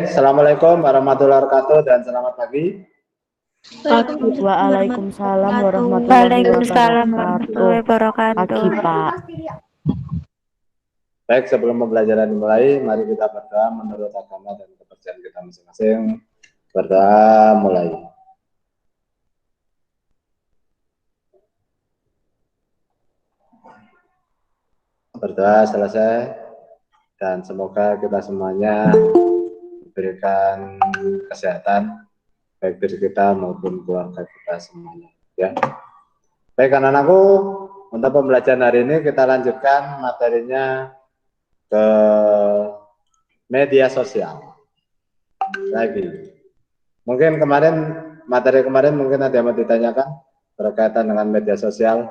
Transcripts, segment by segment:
Assalamualaikum warahmatullahi wabarakatuh dan selamat pagi. Waalaikumsalam warahmatullahi wabarakatuh. Pagi, Pak. Baik, sebelum pembelajaran dimulai, mari kita berdoa menurut agama dan kepercayaan kita masing-masing. Berdoa mulai. Berdoa selesai dan semoga kita semuanya diberikan kesehatan baik diri kita maupun keluarga kita semuanya, ya. Baik anak-anakku, untuk pembelajaran hari ini kita lanjutkan materinya ke media sosial lagi. Mungkin materi kemarin mungkin ada yang mau ditanyakan berkaitan dengan media sosial.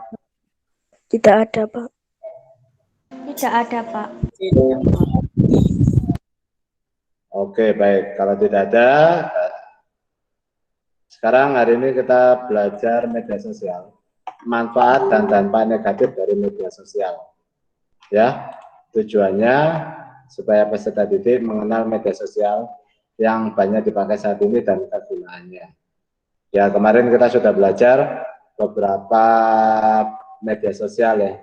Tidak ada, Pak. Tidak ada, Pak. Oke, baik. Kalau tidak ada, sekarang hari ini kita belajar media sosial, manfaat dan dampak negatif dari media sosial. Ya, tujuannya supaya peserta didik mengenal media sosial yang banyak dipakai saat ini dan kegunaannya. Ya, kemarin kita sudah belajar beberapa media sosial ya,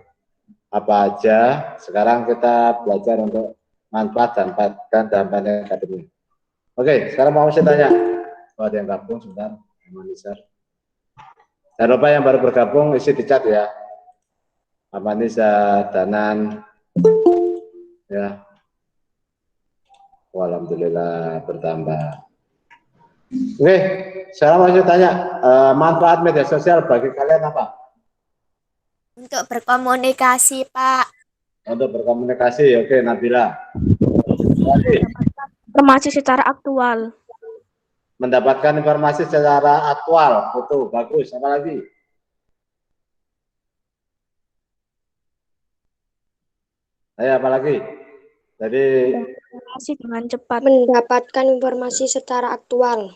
apa aja. Sekarang kita belajar untuk manfaat dan dampak negatifnya. Oke, sekarang mau saya tanya. Oh, ada yang gabung sebentar, Manisa. Jangan lupa yang baru bergabung isi di chat ya. Manisa, Danan, ya. Alhamdulillah bertambah. Oke, sekarang mau saya tanya, manfaat media sosial bagi kalian apa? Untuk berkomunikasi, Pak. Untuk berkomunikasi, oke, Nabila. Informasi secara aktual. Mendapatkan informasi secara aktual, betul, bagus. Apa lagi? Ayo, apa lagi? Jadi Informasi dengan cepat. Mendapatkan informasi secara aktual.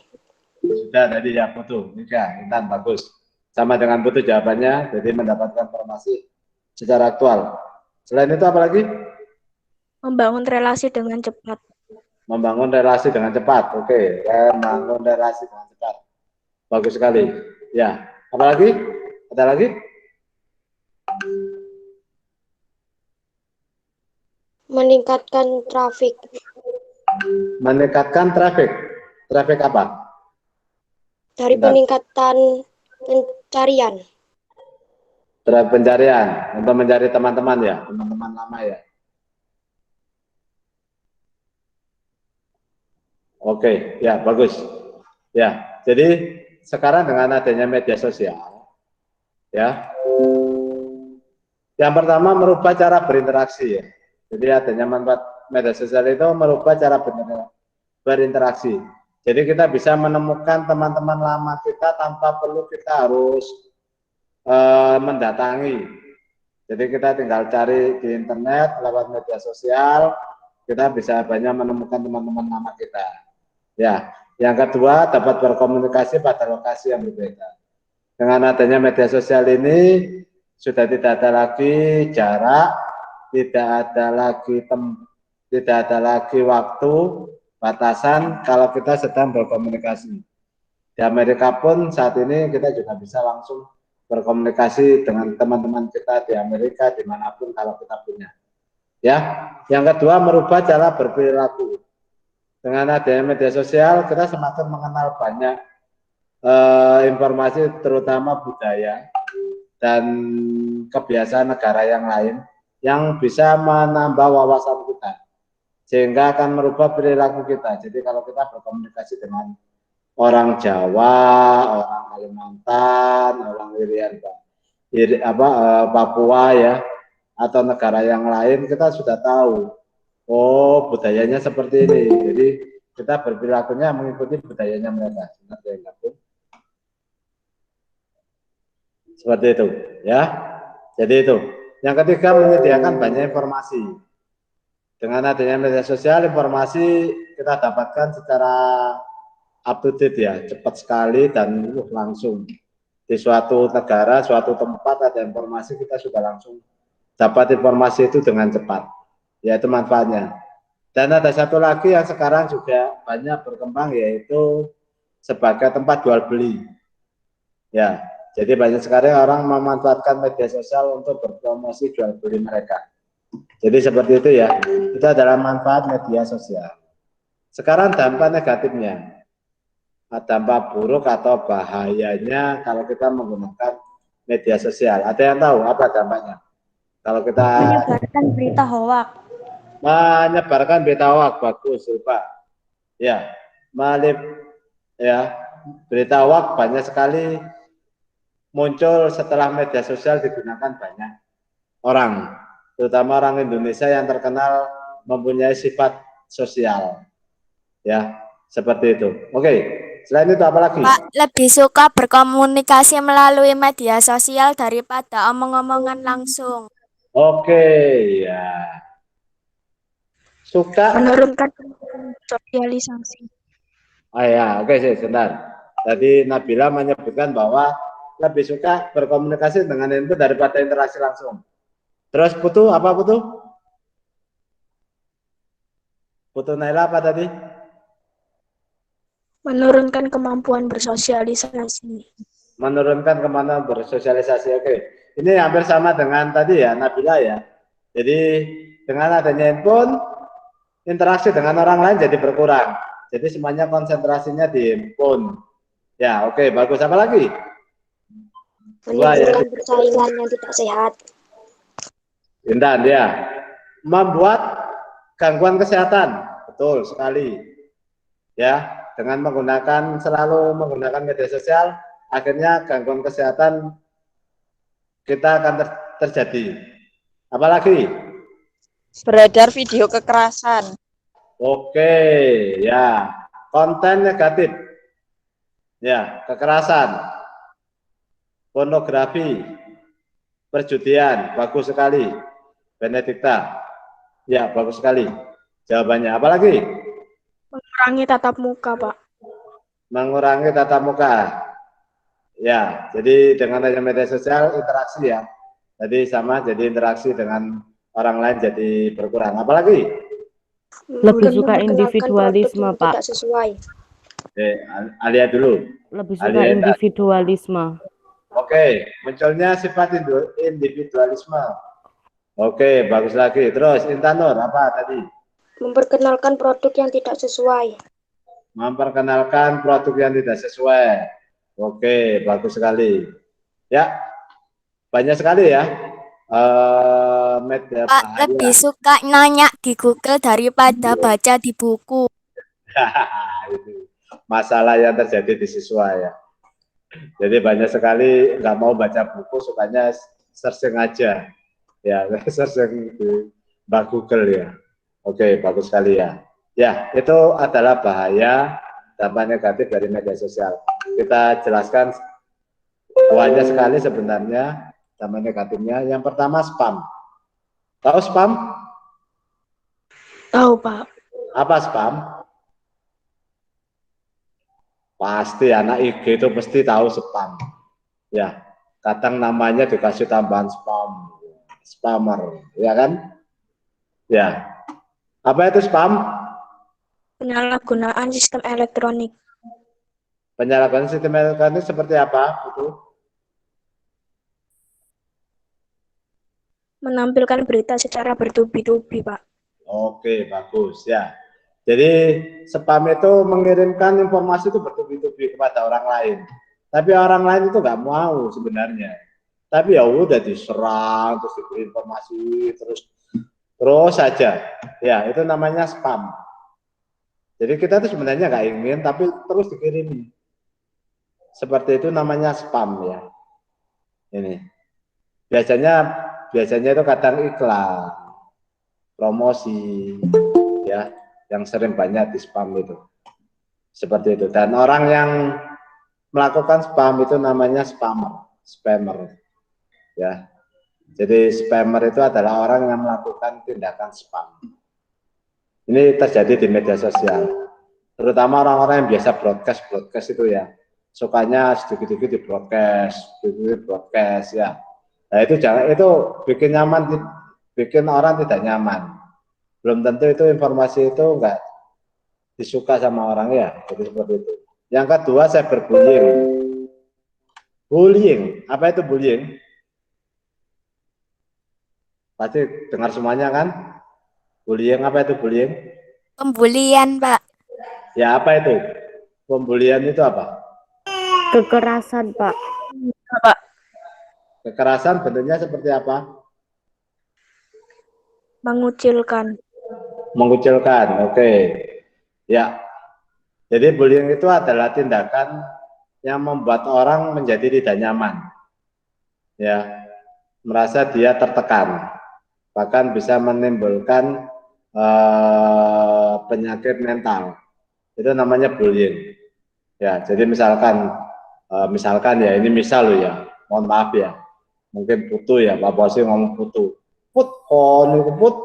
sudah tadi ya, betul. Intan, bagus. Sama dengan betul jawabannya. Jadi mendapatkan informasi secara aktual. Selain itu apa lagi? Membangun relasi dengan cepat. Membangun relasi dengan cepat. Oke, membangun relasi dengan cepat. Bagus sekali. Ya, apa lagi? Ada lagi? Meningkatkan trafik. Meningkatkan traffic. Traffic apa? Dari peningkatan pencarian. Pencarian untuk mencari teman-teman ya, teman-teman lama ya. Oke, ya bagus. Ya, jadi sekarang dengan adanya media sosial, ya, yang pertama merubah cara berinteraksi ya. Jadi adanya manfaat media sosial itu merubah cara berinteraksi. Jadi kita bisa menemukan teman-teman lama kita tanpa perlu kita harus mendatangi. Jadi kita tinggal cari di internet lewat media sosial, kita bisa banyak menemukan teman-teman lama kita. Ya, yang kedua dapat berkomunikasi pada lokasi yang berbeda. Dengan adanya media sosial ini sudah tidak ada lagi jarak, tidak ada lagi waktu batasan kalau kita sedang berkomunikasi. Di Amerika pun saat ini kita juga bisa langsung berkomunikasi dengan teman-teman kita di Amerika dimanapun kalau kita punya. Ya, yang kedua merubah cara berperilaku. Dengan adanya media sosial kita semakin mengenal banyak informasi terutama budaya dan kebiasaan negara yang lain yang bisa menambah wawasan kita sehingga akan merubah perilaku kita. Jadi kalau kita berkomunikasi dengan orang Jawa, orang Kalimantan, orang Irian, Papua ya, atau negara yang lain kita sudah tahu. Oh, budayanya seperti ini. Jadi kita berperilakunya mengikuti budayanya mereka. Seperti itu, ya. Jadi itu. Yang ketiga menyediakan banyak informasi. Dengan adanya media sosial, informasi kita dapatkan secara up to date ya, cepat sekali dan langsung. Di suatu negara, suatu tempat ada informasi kita sudah langsung dapat informasi itu dengan cepat. yaitu manfaatnya. Dan ada satu lagi yang sekarang juga banyak berkembang, yaitu sebagai tempat jual beli. Ya, jadi banyak sekali orang memanfaatkan media sosial untuk berpromosi jual beli mereka. Jadi seperti itu ya, itu adalah manfaat media sosial. Sekarang dampak negatifnya, dampak buruk atau bahayanya kalau kita menggunakan media sosial. Ada yang tahu apa dampaknya? Kalau kita menyebarkan berita hoak. Menyebarkan berita hoak, bagus, Pak. Ya, ya, berita hoak banyak sekali muncul setelah media sosial digunakan banyak orang, terutama orang Indonesia yang terkenal mempunyai sifat sosial, ya, seperti itu. Oke, selain itu apa lagi? Pak, lebih suka berkomunikasi melalui media sosial daripada omong-omongan langsung. Oke, ya. Suka menurunkan sosialisasi. Oh ya, oke sih, sebentar. Tadi Nabila menyebutkan bahwa lebih suka berkomunikasi dengan input daripada interaksi langsung. Terus Putu, apa Putu? Putu Naila apa tadi? Menurunkan kemampuan bersosialisasi. Menurunkan kemampuan bersosialisasi, oke. Ini hampir sama dengan tadi ya, Nabila ya. Jadi dengan adanya handphone, interaksi dengan orang lain jadi berkurang. Jadi semuanya konsentrasinya di handphone. Ya, oke, bagus. Apa lagi? Menimbulkan persaingan yang tidak sehat. Intan, ya. Membuat gangguan kesehatan. Betul sekali. Ya, dengan selalu menggunakan media sosial, akhirnya gangguan kesehatan kita akan terjadi. Apalagi? Beredar video kekerasan. Oke, ya. Konten negatif. Ya, kekerasan. Pornografi. Perjudian. Bagus sekali. Benedikta. Ya, bagus sekali. Jawabannya. Apalagi? Mengurangi tatap muka, Pak. Mengurangi tatap muka. Ya, jadi dengan adanya media sosial, interaksi ya. Jadi sama, jadi interaksi dengan orang lain jadi berkurang. Apalagi? Lebih suka individualisme, Pak. Tidak sesuai. Alia dulu. Lebih suka individualisme. Oke, munculnya sifat individualisme. Oke, bagus lagi. Terus Intan Nur, apa tadi? Memperkenalkan produk yang tidak sesuai. Memperkenalkan produk yang tidak sesuai. Oke, bagus sekali. Ya, banyak sekali ya. Media Pak, lebih suka nanya di Google daripada baca di buku. Itu masalah yang terjadi di siswa ya. Jadi banyak sekali nggak mau baca buku, sukanya searching aja. Ya, searching di Google ya. Oke, bagus sekali ya. Ya, itu adalah bahaya dampak negatif dari media sosial. Kita jelaskan banyak sekali sebenarnya dampak negatifnya. Yang pertama spam. Tahu spam? Tahu, Pak. Apa spam? Pasti anak IG itu pasti tahu spam. Ya, kadang namanya dikasih tambahan spam. Spammer, ya kan? Ya. Apa itu spam? Penyalahgunaan sistem elektronik. Penyalahgunaan sistem elektronik seperti apa? Itu? Menampilkan berita secara bertubi-tubi, Pak. Oke, bagus ya. Jadi spam itu mengirimkan informasi itu bertubi-tubi kepada orang lain. Tapi orang lain itu nggak mau sebenarnya. Tapi ya udah diserang, terus diberi informasi, terus saja. Ya, itu namanya spam. Jadi kita itu sebenarnya nggak ingin, tapi terus dikirimi. Seperti itu namanya spam ya. Ini. Biasanya itu kadang iklan, promosi, ya, yang sering banyak di spam itu. Seperti itu. Dan orang yang melakukan spam itu namanya spammer. Ya. Jadi spammer itu adalah orang yang melakukan tindakan spam. Ini terjadi di media sosial. Terutama orang-orang yang biasa broadcast itu ya. Sukanya sedikit-sedikit di broadcast ya. Nah, itu bikin orang tidak nyaman. belum tentu itu informasi itu enggak disuka sama orang ya, jadi seperti itu. Yang kedua, cyberbullying. Bullying, apa itu bullying? Pasti dengar semuanya kan? Bullying, apa itu bullying? Pembulian, Pak. Ya, apa itu? Pembulian itu apa? Kekerasan, Pak. Pak. Kekerasan bentuknya seperti apa? Mengucilkan. Mengucilkan, oke. Ya, jadi bullying itu adalah tindakan yang membuat orang menjadi tidak nyaman. Ya, merasa dia tertekan. Bahkan bisa menimbulkan penyakit mental. Itu namanya bullying. Ya, jadi misalkan ya, ini misal loh ya, mohon maaf ya, mungkin putu ya, Pak Bosi ngomong putu, put, put,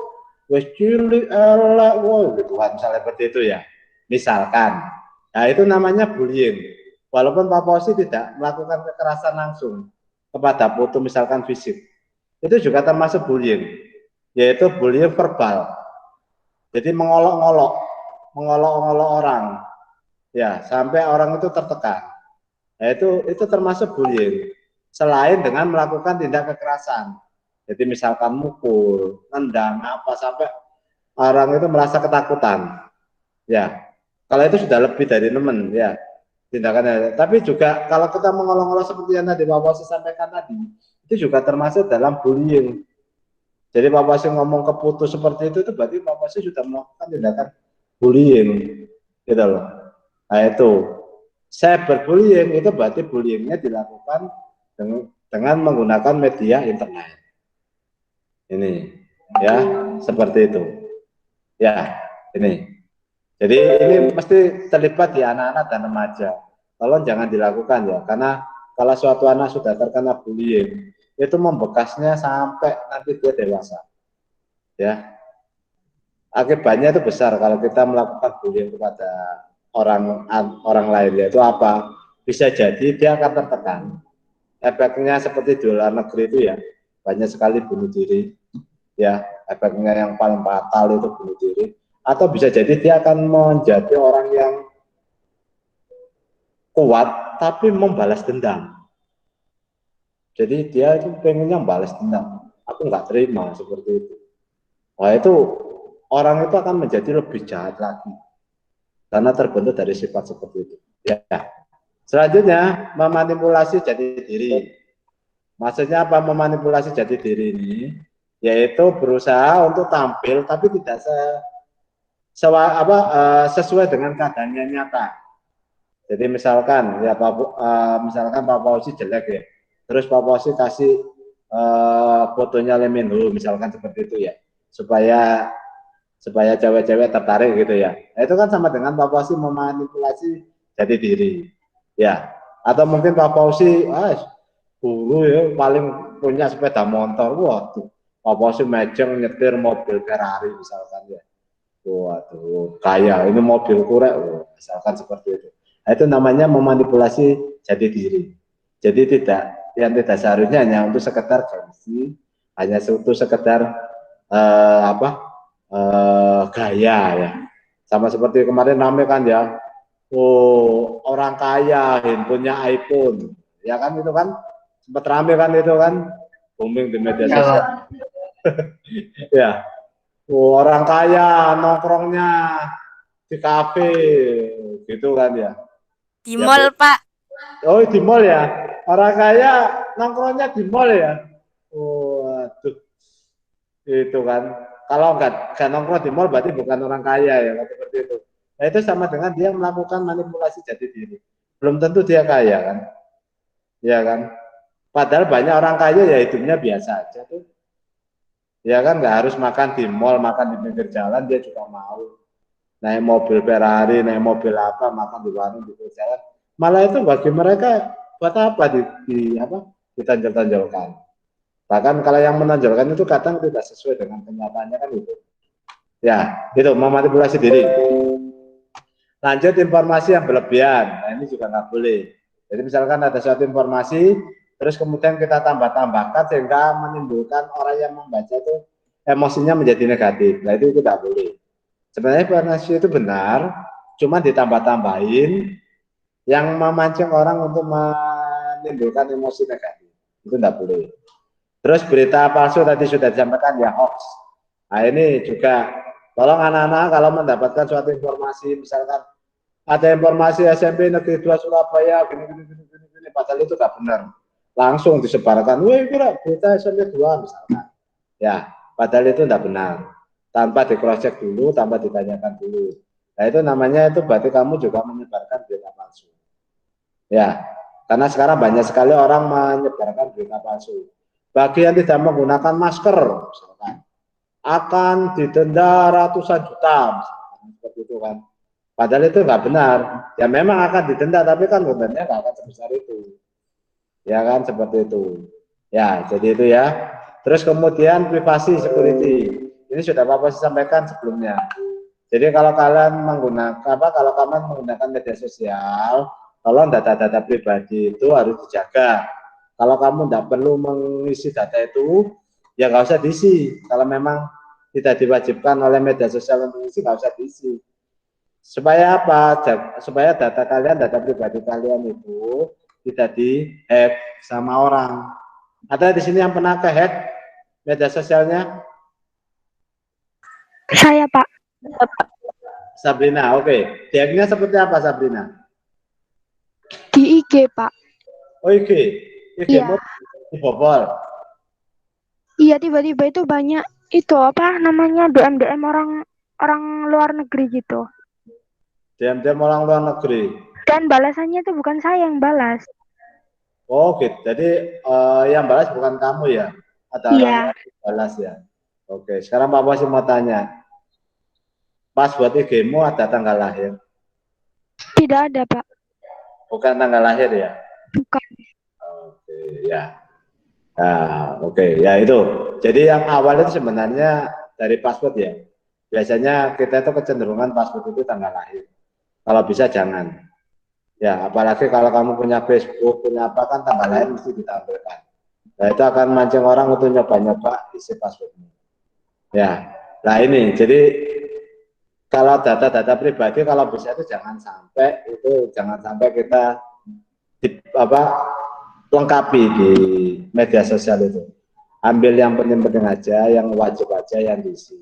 wes cilik elek, woi, gitu kan, misalnya seperti itu ya, misalkan. Nah, itu namanya bullying. Walaupun Pak Bosi tidak melakukan kekerasan langsung kepada putu, misalkan fisik, itu juga termasuk bullying, yaitu bullying verbal. Jadi mengolok-ngolok orang, ya, sampai orang itu tertekan. Nah, itu termasuk bullying. Selain dengan melakukan tindak kekerasan. Jadi misalkan mukul, nendang, apa sampai orang itu merasa ketakutan. Ya, kalau itu sudah lebih dari nemen, ya, tindakannya. Tapi juga kalau kita mengolok-olok seperti yang tadi Pak Wasi sampaikan tadi, itu juga termasuk dalam bullying. Jadi Pak Wasi ngomong keputus seperti itu berarti Pak Wasi sudah melakukan tindakan bullying, gitu loh. Nah, itu cyberbullying itu berarti bullyingnya dilakukan dengan menggunakan media internet. Ini ya, seperti itu. Ya, ini. Jadi ini mesti terlibat di anak-anak dan remaja. Tolong jangan dilakukan ya, karena kalau suatu anak sudah terkena bullying, itu membekasnya sampai nanti dia dewasa. Ya. Akibatnya itu besar kalau kita melakukan bullying kepada orang lain, yaitu apa? Bisa jadi dia akan tertekan. Efeknya seperti di luar negeri itu ya, banyak sekali bunuh diri, ya, efeknya yang paling fatal itu bunuh diri, atau bisa jadi dia akan menjadi orang yang kuat tapi membalas dendam. Jadi dia itu pengennya membalas dendam, aku nggak terima seperti itu. Wah, itu orang itu akan menjadi lebih jahat lagi karena terbentuk dari sifat seperti itu. Ya. Selanjutnya, memanipulasi jati diri. Maksudnya apa memanipulasi jati diri ini? Yaitu berusaha untuk tampil tapi tidak sesuai dengan keadaannya nyata. Jadi misalkan ya misalkan Pak Fauzi jelek ya, terus Pak Fauzi kasih fotonya Lee Min Ho misalkan seperti itu ya, supaya cewek-cewek tertarik gitu ya. Nah, itu kan sama dengan Pak Fauzi memanipulasi jati diri. Ya, atau mungkin Pak Fauzi guru ya paling punya sepeda motor, waduh, Pak Fauzi mejeng nyetir mobil Ferrari misalkan ya, waduh kaya ini mobil kurek, misalkan seperti itu. Nah, itu namanya memanipulasi jati diri. Jadi yang tidak seharusnya hanya untuk sekedar gengsi, hanya untuk sekedar gaya ya. Sama seperti kemarin rame kan ya, orang kaya punya iPhone, ya kan itu kan sempat rame kan itu kan booming di media sosial. Ya, orang kaya nongkrongnya di kafe gitu kan ya. Di mall, Pak. Oh, di mall ya. Orang kaya nongkrongnya di mall ya. Waduh, itu kan. Kalau nggak nongkrong di mall berarti bukan orang kaya ya, seperti itu. Nah, itu sama dengan dia melakukan manipulasi jati diri. Belum tentu dia kaya kan. Ya kan. Padahal banyak orang kaya ya hidupnya biasa aja tuh. Ya kan, nggak harus makan di mall, makan di pinggir jalan dia juga mau. Naik mobil Ferrari, naik mobil apa, makan di warung di pinggir jalan. Malah itu bagi mereka buat apa ditanjol-tanjolkan. Bahkan kalau yang menonjolkan itu kadang tidak sesuai dengan kenyataannya kan itu. Ya, itu memanipulasi diri. Lanjut, informasi yang berlebihan. Nah, ini juga nggak boleh. Jadi misalkan ada suatu informasi, terus kemudian kita tambah-tambahkan sehingga menimbulkan orang yang membaca itu emosinya menjadi negatif. Nah itu tidak boleh. Sebenarnya informasi itu benar, cuma ditambah-tambahin yang memancing orang untuk menimbulkan emosi negatif. Itu tidak boleh. Terus berita palsu tadi sudah disampaikan ya, hoax. Nah ini juga tolong anak-anak kalau mendapatkan suatu informasi, misalkan ada informasi SMP Negeri 2 Surabaya gini, padahal itu tidak benar, langsung disebarkan, wih kira berita SMP 2 misalkan, ya padahal itu tidak benar, tanpa di cross check dulu, tanpa ditanyakan dulu. Nah itu namanya itu berarti kamu juga menyebarkan berita palsu, ya karena sekarang banyak sekali orang menyebarkan berita palsu. Bagi yang tidak menggunakan masker misalkan akan didenda ratusan juta misalkan, seperti itu kan. Padahal itu nggak benar. Ya memang akan didenda, tapi kan dendanya nggak akan sebesar itu. Ya kan seperti itu. Ya, jadi itu ya. Terus kemudian privasi security. Ini sudah Bapak sampaikan sebelumnya. Jadi kalau kalian menggunakan media sosial, tolong data-data pribadi itu harus dijaga. Kalau kamu tidak perlu mengisi data itu, ya nggak usah diisi. Kalau memang tidak diwajibkan oleh media sosial untuk diisi, nggak usah diisi. Supaya apa? Supaya data kalian, data pribadi kalian itu tidak di-hack sama orang. Ada di sini yang pernah ke-hack media sosialnya? Saya, Pak. Sabrina, oke. Di-hacknya seperti apa, Sabrina? Di IG, Pak. Oh, IG. IG Iya. dibobol. Iya, tiba-tiba itu banyak itu apa namanya DM orang luar negeri gitu. DM orang luar negeri. Dan balasannya itu bukan saya yang balas. Oh, gitu. Jadi yang balas bukan kamu ya? Ada orang yang balas ya? Oke, sekarang Pak Bos mau tanya. Pas buat IG-mu ada tanggal lahir? Tidak ada, Pak. Bukan tanggal lahir ya? Bukan. Oke, ya. Nah, oke, ya itu. Jadi yang awal itu sebenarnya dari password ya. Biasanya kita itu kecenderungan password itu tanggal lahir. Kalau bisa jangan. Ya, apalagi kalau kamu punya Facebook, punya apa kan tanggal lahir mesti ditampilkan. Nah, itu akan mancing orang untuk nyoba-nyoba isi passwordnya. Ya, nah ini. Jadi kalau data-data pribadi kalau bisa itu jangan sampai kita lengkapi di media sosial itu. Ambil yang penting-penting aja, yang wajib aja yang diisi.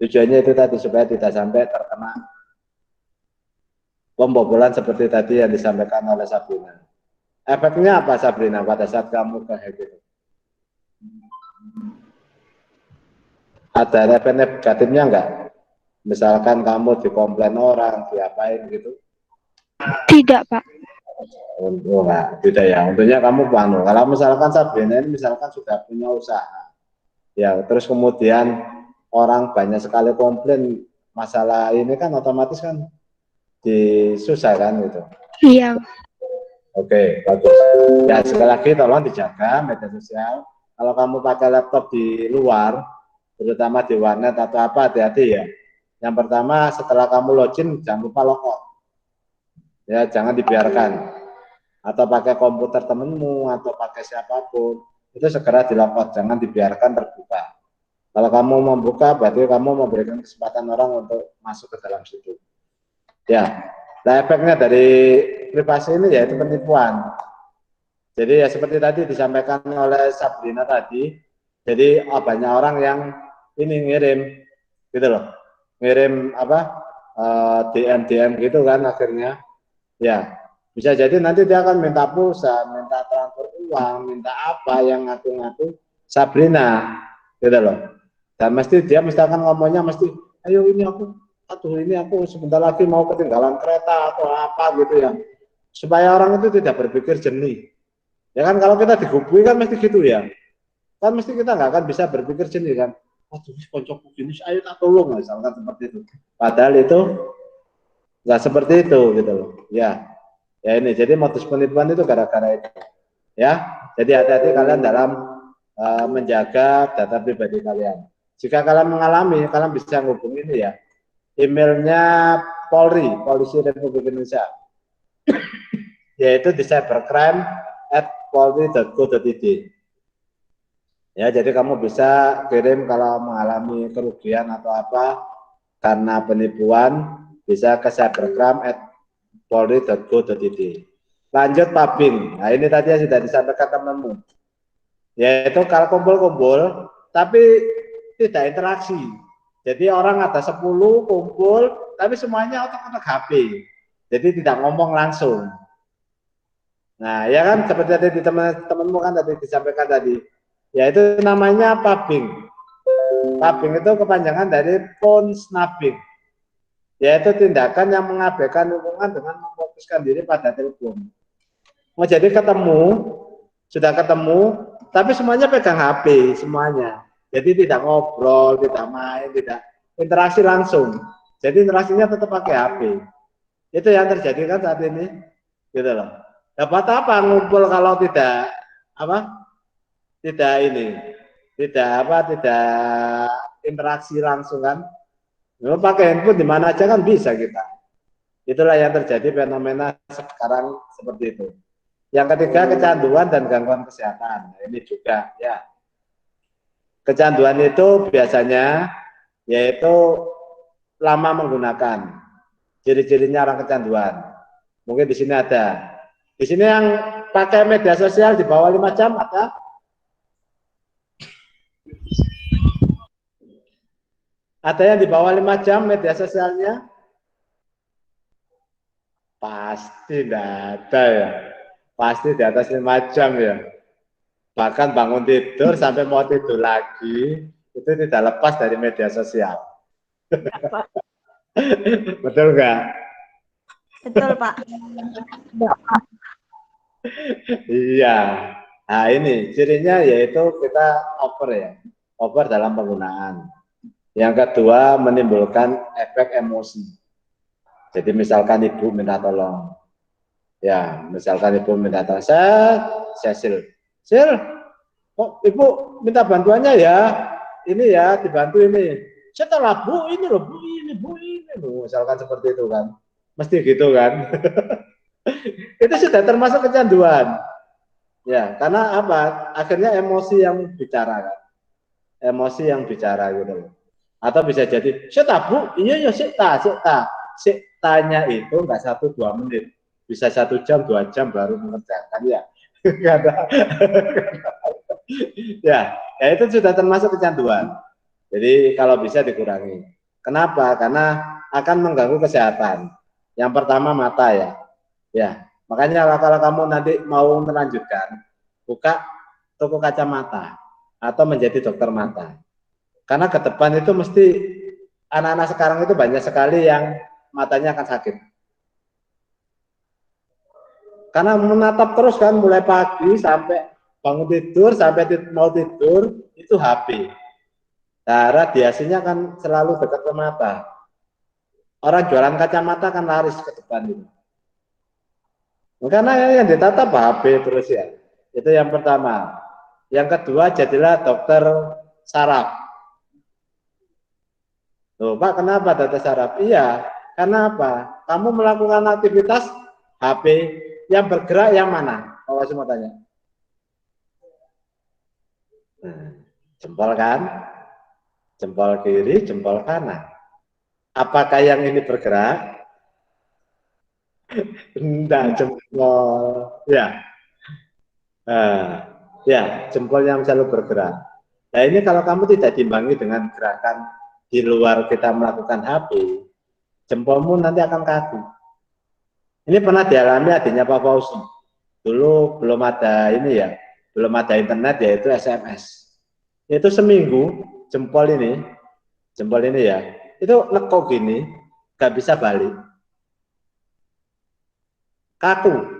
Tujuannya itu tadi supaya tidak sampai terkena pembobolan seperti tadi yang disampaikan oleh Sabrina. Efeknya apa Sabrina pada saat kamu ke-hack itu? Ada efek negatifnya enggak? Misalkan kamu dikomplain orang, diapain gitu? Tidak, Pak. Oh enggak, tidak ya. Untungnya kamu kalau misalkan Sabrina ini misalkan sudah punya usaha, ya terus kemudian orang banyak sekali komplain masalah ini kan otomatis kan disusah kan gitu. Iya. Oke, bagus. Ya sekali lagi tolong dijaga media sosial. Kalau kamu pakai laptop di luar, terutama di warnet atau apa, hati-hati ya. Yang pertama setelah kamu login jangan lupa logout. Ya jangan dibiarkan. Atau pakai komputer temenmu atau pakai siapapun itu segera di logout, jangan dibiarkan terbuka. Kalau kamu membuka berarti kamu memberikan kesempatan orang untuk masuk ke dalam situ. Ya, nah efeknya dari privasi ini yaitu penipuan. Jadi ya seperti tadi disampaikan oleh Sabrina tadi, jadi banyak orang yang ini ngirim gitu loh, ngirim DM gitu kan akhirnya, ya bisa jadi nanti dia akan minta pulsa, minta transfer uang, minta apa yang ngaku-ngaku Sabrina, gitu loh. Dan dia mesti akan ngomongnya mesti, ayo ini aku sebentar lagi mau ketinggalan kereta atau apa gitu ya. Supaya orang itu tidak berpikir jernih. Ya kan kalau kita digubui kan mesti gitu ya. Kan mesti kita nggak akan bisa berpikir jernih kan. Waduh, kocokku gini, ayo tak tolong misalkan seperti itu. Padahal itu nggak seperti itu gitu loh. Ya. Ya ini, jadi modus penipuan itu gara-gara itu. Ya, jadi hati-hati kalian dalam menjaga data pribadi kalian. Jika kalian mengalami, kalian bisa menghubungi ini ya. Emailnya Polisi Republik Indonesia. Yaitu di cybercrime@polri.go.id. Ya, jadi kamu bisa kirim kalau mengalami kerugian atau apa karena penipuan, bisa ke cybercrime@polri.go.id. Lanjut Pabing. Nah, ini tadi yang sudah disampaikan temanmu. Yaitu kalau kumpul-kumpul, tapi tidak interaksi. Jadi orang ada 10 kumpul, tapi semuanya otak-otak HP. Jadi tidak ngomong langsung. Nah, ya kan seperti tadi di teman-temanmu kan tadi disampaikan tadi. Ya itu namanya pubbing. Pubbing itu kepanjangan dari phone snubbing. Yaitu tindakan yang mengabaikan lingkungan dengan memfokuskan diri pada telepon. Oh, jadi sudah ketemu, tapi semuanya pegang HP semuanya. Jadi tidak ngobrol, tidak main, tidak interaksi langsung. Jadi interaksinya tetap pakai HP. Itu yang terjadi kan saat ini, gitu loh. Dapat apa ngumpul kalau tidak apa? Tidak interaksi langsung kan? Kalau pakai handphone di mana aja kan bisa kita. Itulah yang terjadi fenomena sekarang seperti itu. Yang ketiga, kecanduan dan gangguan kesehatan. Nah, ini juga ya. Kecanduan itu biasanya yaitu lama menggunakan. Ciri-cirinya orang kecanduan. Mungkin di sini ada. Di sini yang pakai media sosial di bawah 5 jam ada? Ada yang di bawah 5 jam media sosialnya? Pasti tidak ada ya. Pasti di atas 5 jam ya. Bahkan bangun tidur sampai mau tidur lagi, itu tidak lepas dari media sosial. Betul nggak? Betul, Pak. Iya. Nah ini cirinya yaitu kita over ya. Over dalam penggunaan. Yang kedua menimbulkan efek emosi. Jadi misalkan ibu minta tolong. Ya, misalkan ibu minta tolong. Saya Sil, kok ibu minta bantuannya ya? Ini ya, dibantu ini. Setelah bu, ini loh, bu ini loh. Misalkan seperti itu kan. Mesti gitu kan. Itu sudah termasuk kecanduan. Ya, karena apa? Akhirnya emosi yang bicara kan. Emosi yang bicara gitu loh. Atau bisa jadi, sita bu, iya sita. Sitanya itu enggak 1-2 menit. Bisa 1 jam, 2 jam baru mengerjakan ya. Ya, itu sudah termasuk kecanduan. Jadi kalau bisa dikurangi. Kenapa? Karena akan mengganggu kesehatan. Yang pertama mata ya. Ya, makanya kalau kamu nanti mau melanjutkan, buka toko kacamata atau menjadi dokter mata. Karena ke depan itu mesti anak-anak sekarang itu banyak sekali yang matanya akan sakit. Karena menatap terus kan mulai pagi sampai bangun tidur sampai mau tidur itu HP. Nah, radiasinya kan selalu dekat ke mata. Orang jualan kacamata kan laris ke depan itu. Karena yang ditatap HP terus ya. Itu yang pertama. Yang kedua jadilah dokter saraf. Loh, Pak, kenapa dokter saraf? Iya, karena apa? Kamu melakukan aktivitas HP yang bergerak yang mana? Kalau semua tanya. Nah, jempol kan? Jempol kiri, jempol kanan. Apakah yang ini bergerak? Enggak, jempol. Ya. Ya, jempol yang selalu bergerak. Nah, ini kalau kamu tidak diimbangi dengan gerakan di luar kita melakukan HP, jempolmu nanti akan kaku. Ini pernah dialami adiknya Pak Fauzi. Dulu belum ada ini ya, belum ada internet yaitu SMS. Itu seminggu jempol ini ya, itu nekok gini, gak bisa balik. Kaku.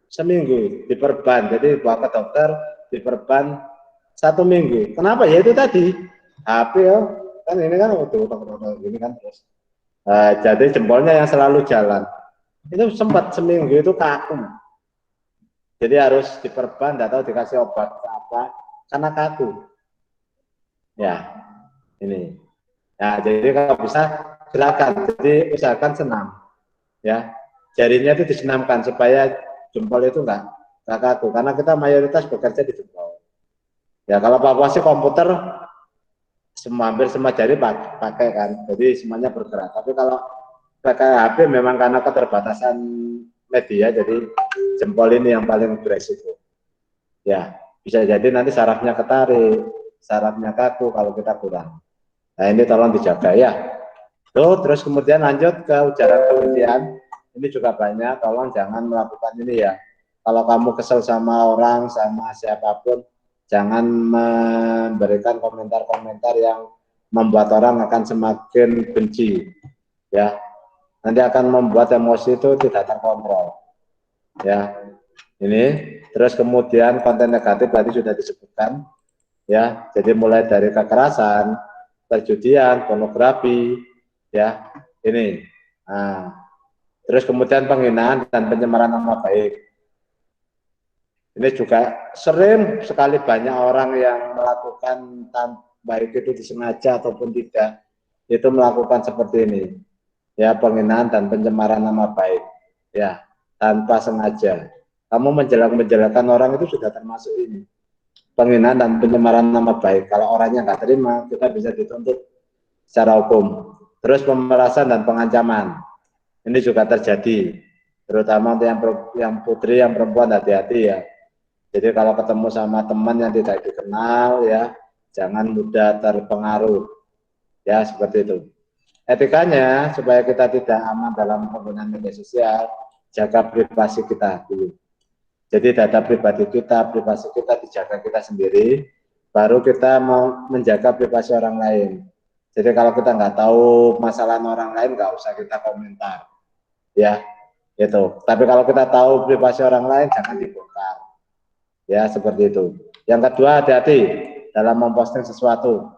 Seminggu diperban, jadi bawa ke dokter diperban 1 minggu. Kenapa? Ya itu tadi HP ya, kan ini kan gini kan terus. Jadi jempolnya yang selalu jalan. Itu sempat seminggu itu kaku. Jadi harus diperban atau dikasih obat apa karena kaku. Ya, ini. Nah, jadi kalau bisa gerakan, jadi usahakan senam. Ya, jarinya itu disenamkan supaya jempol itu enggak kaku. Karena kita mayoritas bekerja di jempol. Ya kalau Pak Bos sih komputer hampir semua jari pakai kan, jadi semuanya bergerak. Tapi kalau pakai HP memang karena keterbatasan media, jadi jempol ini yang paling beresiko. Ya, bisa jadi nanti sarafnya ketarik, sarafnya kaku kalau kita kurang. Nah ini tolong dijaga ya. Tuh, terus kemudian lanjut ke ujaran kebencian. Ini juga banyak, tolong jangan melakukan ini ya. Kalau kamu kesel sama orang, sama siapapun, jangan memberikan komentar-komentar yang membuat orang akan semakin benci. Ya, nanti akan membuat emosi itu tidak terkontrol. Ya, ini. Terus kemudian konten negatif tadi sudah disebutkan. Ya, jadi mulai dari kekerasan, perjudian, pornografi, ya ini. Nah, terus kemudian penghinaan dan pencemaran nama baik. Ini juga sering sekali banyak orang yang melakukan baik itu disengaja ataupun tidak, itu melakukan seperti ini. Ya, penghinaan dan pencemaran nama baik. Ya, tanpa sengaja. Kamu menjelek-menjelekan orang itu sudah termasuk ini. Penghinaan dan pencemaran nama baik. Kalau orangnya nggak terima, kita bisa dituntut secara hukum. Terus pemerasan dan pengancaman. Ini juga terjadi. Terutama untuk yang putri, yang perempuan, hati-hati ya. Jadi kalau ketemu sama teman yang tidak dikenal ya, jangan mudah terpengaruh. Ya, seperti itu. Etikanya supaya kita tidak aman dalam penggunaan media sosial, jaga privasi kita dulu. Jadi data pribadi kita, privasi kita dijaga kita sendiri, baru kita mau menjaga privasi orang lain. Jadi kalau kita nggak tahu masalah orang lain, nggak usah kita komentar, ya, itu. Tapi kalau kita tahu privasi orang lain, jangan dibongkar, ya, seperti itu. Yang kedua, hati-hati dalam memposting sesuatu.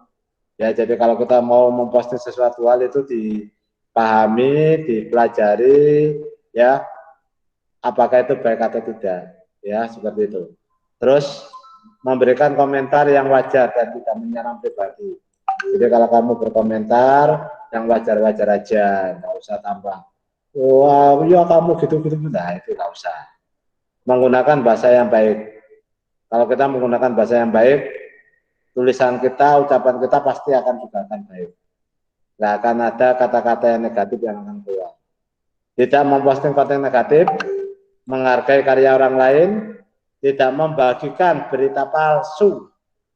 Ya, jadi kalau kita mau memposting sesuatu hal itu dipahami, dipelajari, ya, apakah itu baik atau tidak, ya, seperti itu. Terus memberikan komentar yang wajar dan tidak menyerang pribadi. Jadi kalau kamu berkomentar yang wajar-wajar aja, nggak usah tambah. Wah, ya kamu gitu-gitu, nah itu nggak usah. Menggunakan bahasa yang baik. Kalau kita menggunakan bahasa yang baik, tulisan kita, ucapan kita pasti akan juga akan baik. Nggak akan ada kata-kata yang negatif yang akan keluar. Tidak memposting konten negatif, menghargai karya orang lain, tidak membagikan berita palsu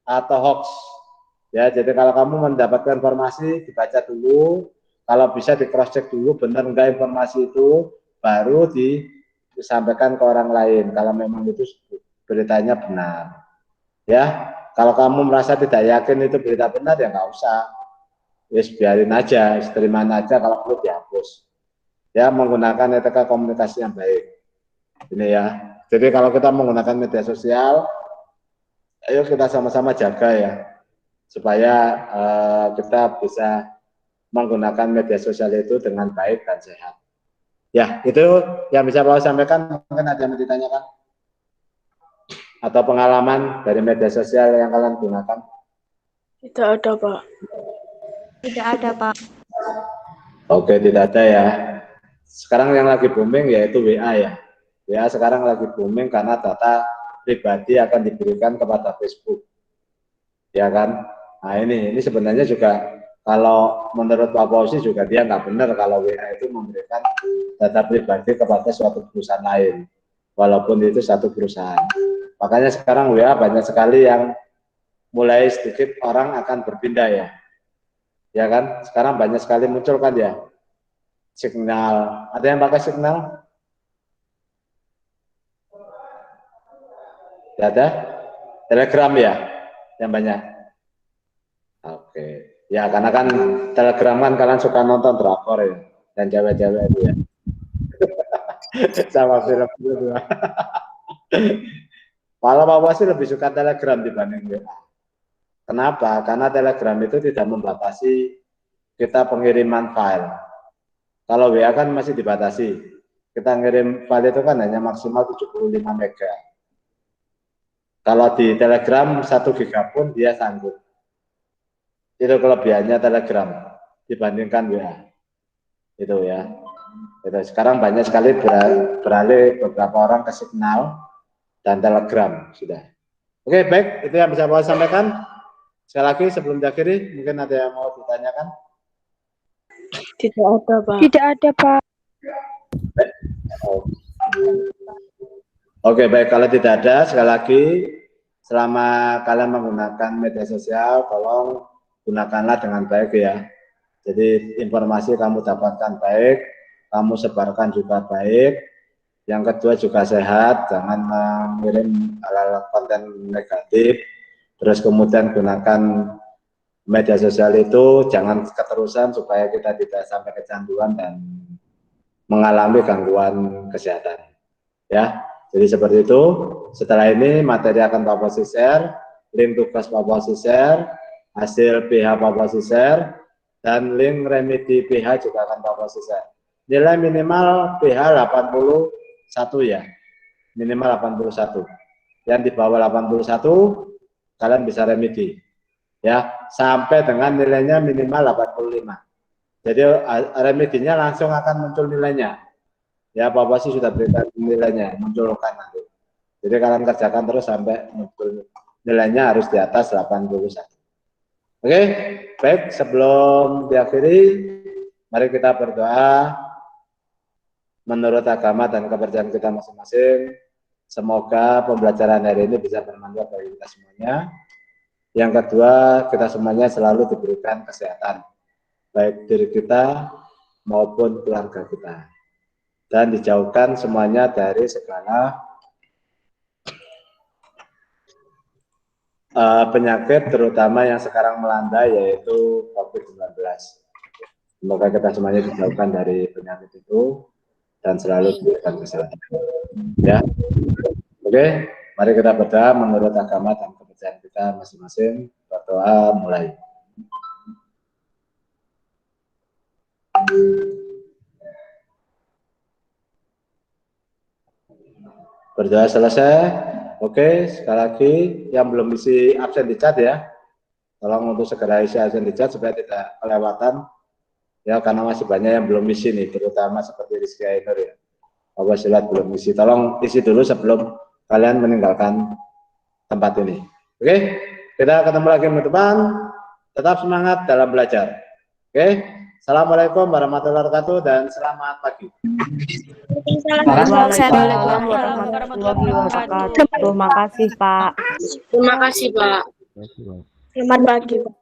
atau hoax. Ya, jadi kalau kamu mendapatkan informasi, dibaca dulu, kalau bisa di cross check dulu benar enggak informasi itu, baru disampaikan ke orang lain kalau memang itu beritanya benar. Ya, kalau kamu merasa tidak yakin itu berita benar ya nggak usah, yes, biarin aja, terimain aja, kalau perlu dihapus. Ya, menggunakan etika komunikasi yang baik. Ini ya. Jadi kalau kita menggunakan media sosial, ayo kita sama-sama jaga ya, supaya kita bisa menggunakan media sosial itu dengan baik dan sehat. Ya, itu yang bisa Bapak sampaikan. Mungkin ada yang ditanyakan atau pengalaman dari media sosial yang kalian gunakan? Tidak ada, Pak. Tidak ada, Pak. Oke, tidak ada ya. Sekarang yang lagi booming yaitu WA ya. WA sekarang lagi booming karena data pribadi akan diberikan kepada Facebook. Ya kan? Nah ini sebenarnya juga kalau menurut Pak Fauzi juga dia nggak benar kalau WA itu memberikan data pribadi kepada suatu perusahaan lain. Walaupun itu satu perusahaan. Makanya sekarang WA banyak sekali yang mulai sedikit orang akan berpindah ya. Ya kan? Sekarang banyak sekali muncul kan ya. Signal. Ada yang pakai Signal? Tidak ada? Telegram ya? Yang banyak? Oke. Ya, karena kan Telegram kan kalian suka nonton drakor ya. Dan cewek-cewek itu ya. Sama film itu. Kalau Pak sih lebih suka Telegram dibanding WA. Kenapa? Karena Telegram itu tidak membatasi kita pengiriman file. Kalau WA kan masih dibatasi. Kita ngirim file itu kan hanya maksimal 75 mega. Kalau di Telegram 1 giga pun dia sanggup. Itu kelebihannya Telegram dibandingkan WA. Itu ya. Itu. Sekarang banyak sekali beralih beberapa orang ke Signal dan Telegram sudah. Oke, baik, itu yang bisa saya sampaikan. Sekali lagi sebelum diakhiri, mungkin ada yang mau ditanyakan? Tidak ada, Pak. Tidak ada, Pak. Oke, baik, kalau tidak ada, sekali lagi, selama kalian menggunakan media sosial, tolong gunakanlah dengan baik ya. Jadi informasi kamu dapatkan baik, kamu sebarkan juga baik. Yang kedua juga sehat, jangan mengirim hal-hal konten negatif. Terus kemudian gunakan media sosial itu jangan keterusan supaya kita tidak sampai kecanduan dan mengalami gangguan kesehatan. Ya, jadi seperti itu. Setelah ini materi akan Pak Posi share, link tugas Pak Posi share, hasil PH Pak Posi share, dan link remedi PH juga akan Pak Posi share. Nilai minimal PH 81 ya, minimal 81. Yang di bawah 81 kalian bisa remedi ya, sampai dengan nilainya minimal 85. Jadi remedinya langsung akan muncul nilainya. Ya, Pak Posi sudah berikan nilainya, munculkan nanti. Jadi kalian kerjakan terus sampai muncul nilainya harus di atas 81. Oke, baik, sebelum diakhiri, mari kita berdoa menurut agama dan kepercayaan kita masing-masing. Semoga pembelajaran hari ini bisa bermanfaat bagi kita semuanya. Yang kedua, kita semuanya selalu diberikan kesehatan, baik diri kita maupun keluarga kita. Dan dijauhkan semuanya dari segala penyakit, terutama yang sekarang melanda, yaitu COVID-19. Semoga kita semuanya dijauhkan dari penyakit itu dan selalu diberikan kesehatan. Ya, oke, mari kita berdoa menurut agama dan kepercayaan kita masing-masing. Berdoa mulai. Berdoa selesai. Oke, sekali lagi yang belum isi absen di chat ya, tolong untuk segera isi absen di chat supaya tidak kelewatan ya, karena masih banyak yang belum isi nih, terutama seperti Rizky Ainur ya. Bapak silat belum isi, tolong isi dulu sebelum kalian meninggalkan tempat ini. Oke, kita ketemu lagi minggu depan. Tetap semangat dalam belajar. Oke, assalamualaikum warahmatullahi wabarakatuh dan selamat pagi. Waalaikumsalam warahmatullahi wabarakatuh. Terima kasih, Pak. Terima kasih, Pak. Selamat pagi, Pak.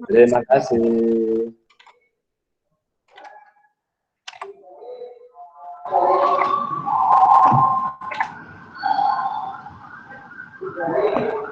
Terima kasih. Thank you.